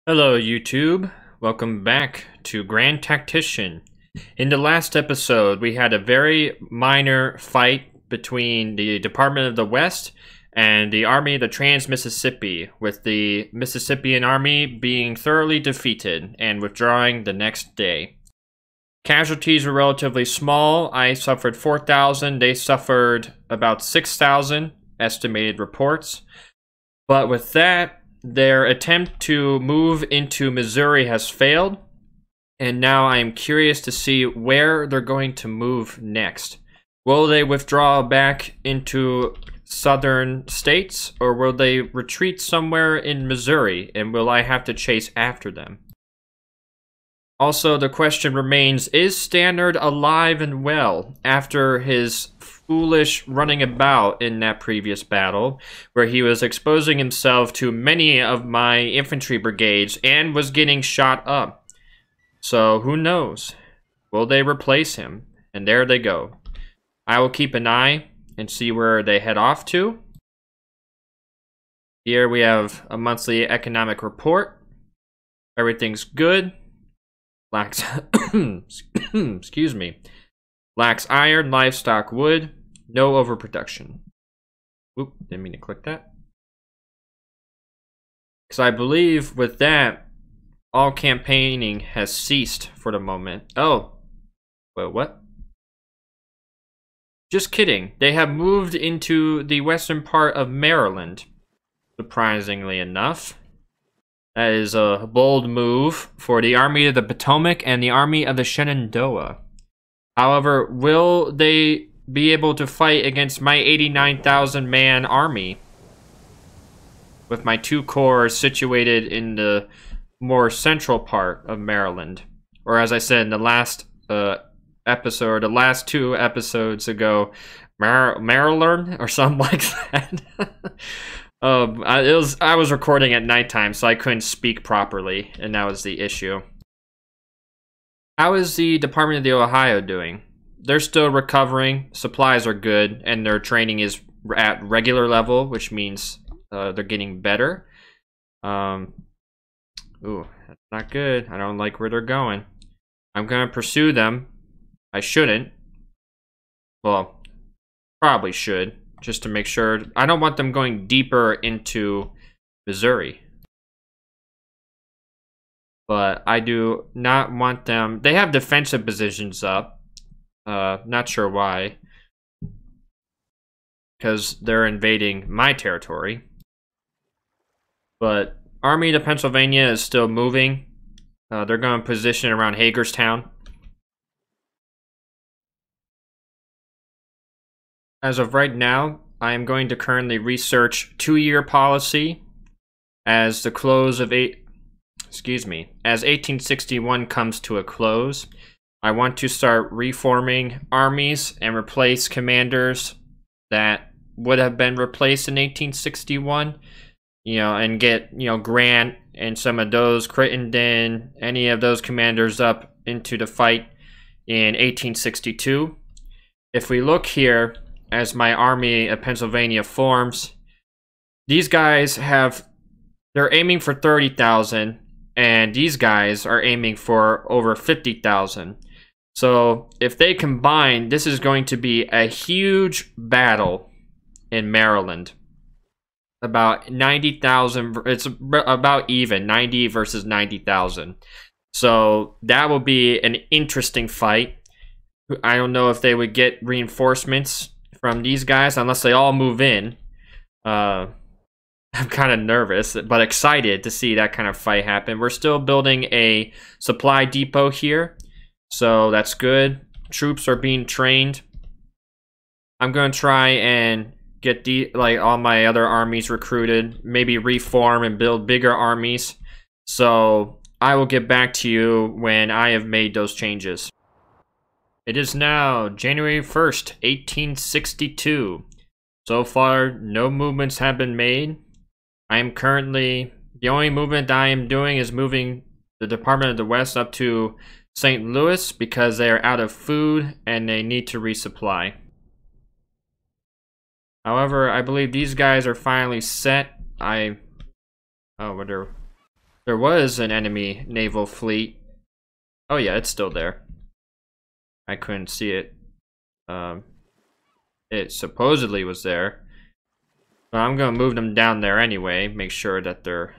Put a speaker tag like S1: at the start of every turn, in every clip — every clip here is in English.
S1: Hello YouTube, welcome back to Grand Tactician. In the last episode, we had a very minor fight between the Department of the West and the Army of the Trans-Mississippi, with the Mississippian Army being thoroughly defeated and withdrawing the next day. Casualties were relatively small. I suffered 4,000, they suffered about 6,000, estimated reports. But with that, their attempt to move into Missouri has failed, and now I am curious to see where they're going to move next. Will they withdraw back into southern states, or will they retreat somewhere in Missouri, and will I have to chase after them? Also, the question remains, is Stannard alive and well after his foolish running about in that previous battle, where he was exposing himself to many of my infantry brigades and was getting shot up? So, who knows? Will they replace him? And there they go. I will keep an eye and see where they head off to. Here we have a monthly economic report. Everything's good. Lacks, excuse me. Lacks iron, livestock, wood. No overproduction. Oop, didn't mean to click that. Because I believe with that, all campaigning has ceased for the moment. Oh, well, what? Just kidding. They have moved into the western part of Maryland, surprisingly enough. That is a bold move for the Army of the Potomac and the Army of the Shenandoah. However, will they be able to fight against my 89,000 man army? With my two corps situated in the more central part of Maryland. Or as I said in the last episode, the last two episodes ago, Maryland or something like that. I was recording at nighttime, so I couldn't speak properly, and that was the issue. How is the Department of the Ohio doing? They're still recovering, supplies are good, and their training is at regular level, which means they're getting better. Ooh, that's not good. I don't like where they're going. I'm gonna pursue them. I shouldn't. Well, probably should. Just to make sure. I don't want them going deeper into Missouri. But I do not want them. They have defensive positions up. Not sure why. Because they're invading my territory. But Army to Pennsylvania is still moving. They're going to position around Hagerstown. As of right now, I am going to currently research two-year policy as the close of as 1861 comes to a close. I want to start reforming armies and replace commanders that would have been replaced in 1861, and get, Grant and some of those, Crittenden, any of those commanders up into the fight in 1862. If we look here, as my Army of Pennsylvania forms, these guys they're aiming for 30,000, and these guys are aiming for over 50,000. So if they combine, this is going to be a huge battle in Maryland. About 90,000, it's about even, 90 versus 90,000. So that will be an interesting fight. I don't know if they would get reinforcements from these guys unless they all move in. I'm kind of nervous, but excited to see that kind of fight happen. We're still building a supply depot here, so that's good. Troops are being trained. I'm going to try and get all my other armies recruited, maybe reform and build bigger armies. So I will get back to you when I have made those changes. It is now January 1st, 1862. So far, no movements have been made. The only movement I am doing is moving the Department of the West up to St. Louis because they are out of food and they need to resupply. However, I believe these guys are finally set. Oh, There was an enemy naval fleet. Oh yeah, it's still there. I couldn't see it. It supposedly was there. But I'm gonna move them down there anyway, make sure that they're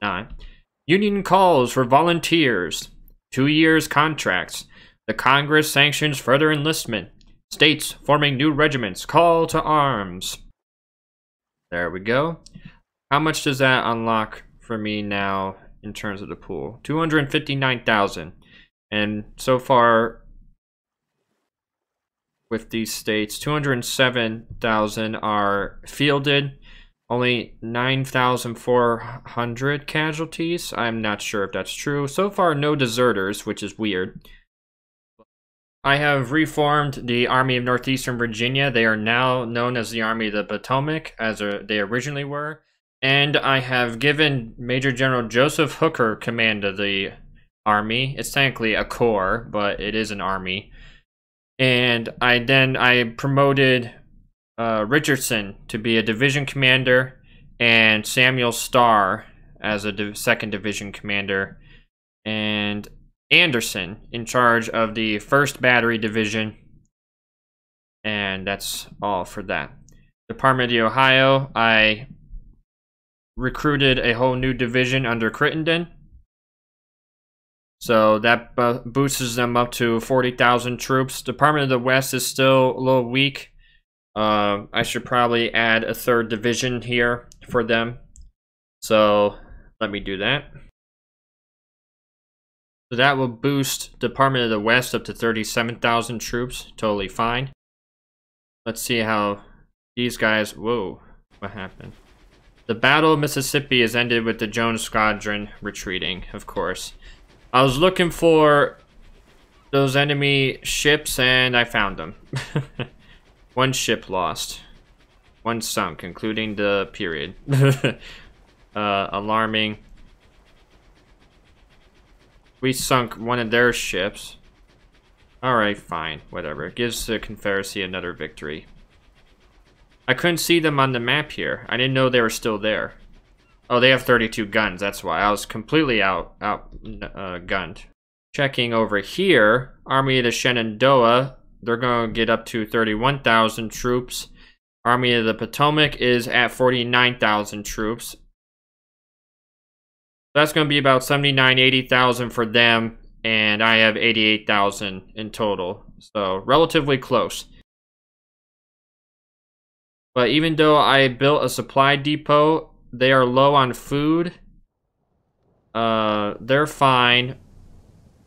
S1: not. Union calls for volunteers. 2 years contracts. The Congress sanctions further enlistment. States forming new regiments. Call to arms. There we go. How much does that unlock for me now in terms of the pool? 259,000. And so far with these states, 207,000 are fielded. Only 9,400 casualties. I'm not sure if that's true. So far, no deserters, which is weird. I have reformed the Army of Northeastern Virginia. They are now known as the Army of the Potomac, as they originally were. And I have given Major General Joseph Hooker command of the army. It's technically a corps, but it is an army. And I promoted Richardson to be a division commander, and Samuel Starr as a second division commander, and Anderson in charge of the 1st Battery Division. And that's all for that. Department of the Ohio, I recruited a whole new division under Crittenden. So that boosts them up to 40,000 troops. Department of the West is still a little weak. I should probably add a 3rd division here for them. So let me do that. So that will boost Department of the West up to 37,000 troops. Totally fine. Let's see how these guys... Whoa, what happened? The Battle of Mississippi has ended with the Jones Squadron retreating, of course. I was looking for those enemy ships and I found them. 1 ship lost. 1 sunk, including the period. Alarming. We sunk one of their ships. Alright, fine. Whatever. It gives the Confederacy another victory. I couldn't see them on the map here. I didn't know they were still there. Oh, they have 32 guns. That's why. I was completely gunned. Checking over here. Army of the Shenandoah. They're going to get up to 31,000 troops. Army of the Potomac is at 49,000 troops. That's going to be about 79,000, 80,000 for them. And I have 88,000 in total. So, relatively close. But even though I built a supply depot, they are low on food. They're fine.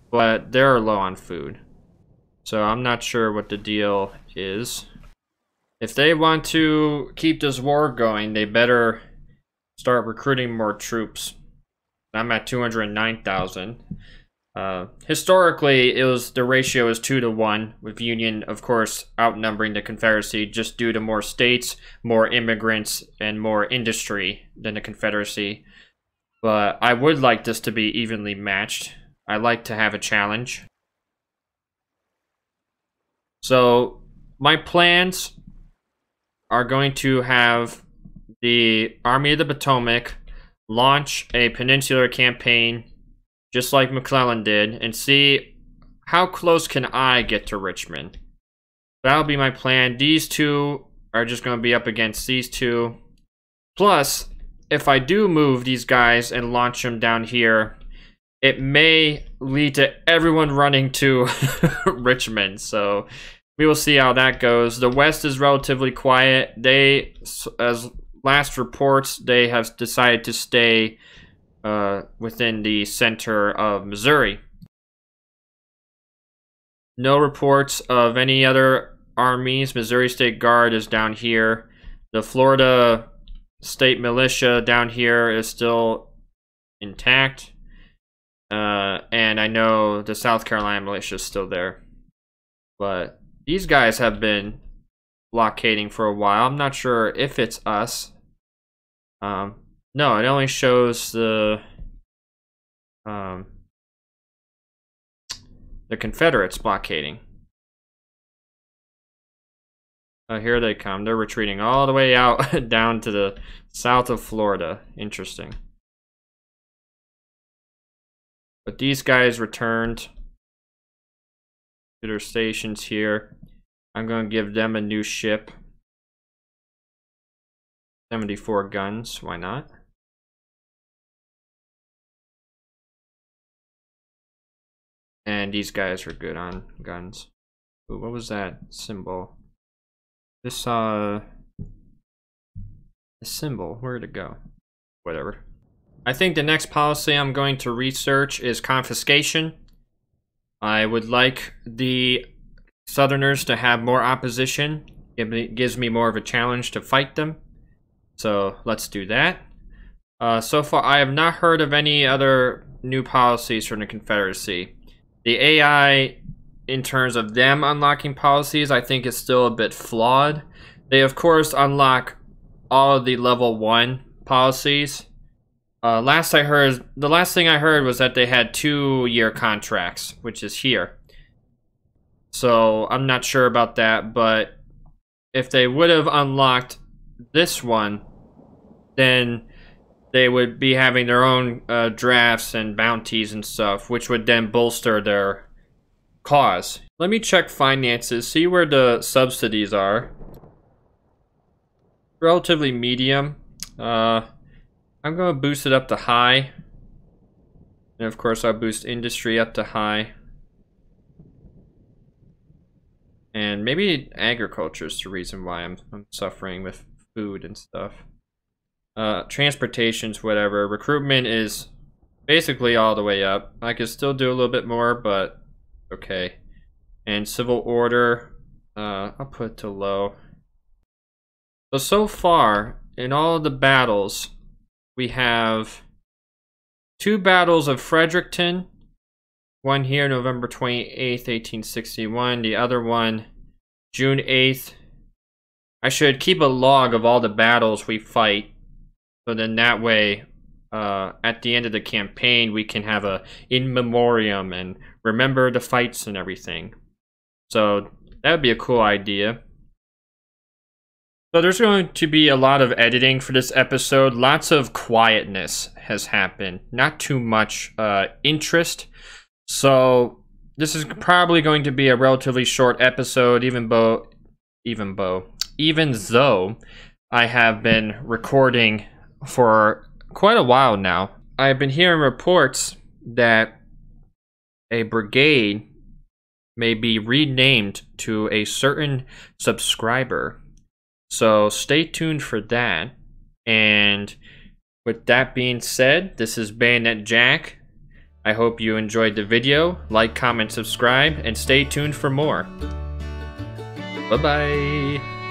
S1: But they're low on food. So I'm not sure what the deal is. If they want to keep this war going, they better start recruiting more troops. I'm at 209,000. Historically, the ratio is 2 to 1, with Union, of course, outnumbering the Confederacy just due to more states, more immigrants, and more industry than the Confederacy. But I would like this to be evenly matched. I like to have a challenge. So, my plans are going to have the Army of the Potomac launch a peninsular campaign, just like McClellan did, and see how close can I get to Richmond. That'll be my plan. These two are just going to be up against these two. Plus, if I do move these guys and launch them down here, it may lead to everyone running to Richmond. So we will see how that goes. The West is relatively quiet. They, as last reports, they have decided to stay within the center of Missouri. No reports of any other armies. Missouri State Guard is down here. The Florida State Militia down here is still intact. And I know the South Carolina Militia is still there. But these guys have been blockading for a while. I'm not sure if it's us. No, it only shows the Confederates blockading. Here they come. They're retreating all the way out down to the south of Florida. Interesting. But these guys returned to their stations here. I'm going to give them a new ship. 74 guns, why not? And these guys are good on guns. Ooh, what was that symbol? This the symbol, where'd it go? Whatever. I think the next policy I'm going to research is confiscation. I would like the Southerners to have more opposition. It gives me more of a challenge to fight them. So let's do that. So far, I have not heard of any other new policies from the Confederacy. The AI, in terms of them unlocking policies, I think is still a bit flawed. They, of course, unlock all of the level 1 policies. The last thing I heard was that they had 2-year contracts, which is here. So I'm not sure about that, but if they would have unlocked this one, then they would be having their own drafts and bounties and stuff, which would then bolster their cause. Let me check finances, see where the subsidies are. Relatively medium. I'm going to boost it up to high. And of course I'll boost industry up to high. And maybe agriculture is the reason why I'm suffering with food and stuff. Transportation's whatever. Recruitment is basically all the way up. I could still do a little bit more, but okay. And civil order, I'll put it to low. So far, in all of the battles, we have 2 battles of Fredericton. One here, November 28th, 1861. The other one, June 8th. I should keep a log of all the battles we fight. So then that way, at the end of the campaign, we can have a in memoriam and remember the fights and everything. So that would be a cool idea. So there's going to be a lot of editing for this episode. Lots of quietness has happened. Not too much interest. So this is probably going to be a relatively short episode, even though I have been recording for quite a while now. I've been hearing reports that a brigade may be renamed to a certain subscriber. So stay tuned for that. And with that being said, this is Bayonet Jack. I hope you enjoyed the video. Like, comment, subscribe, and stay tuned for more. Bye-bye.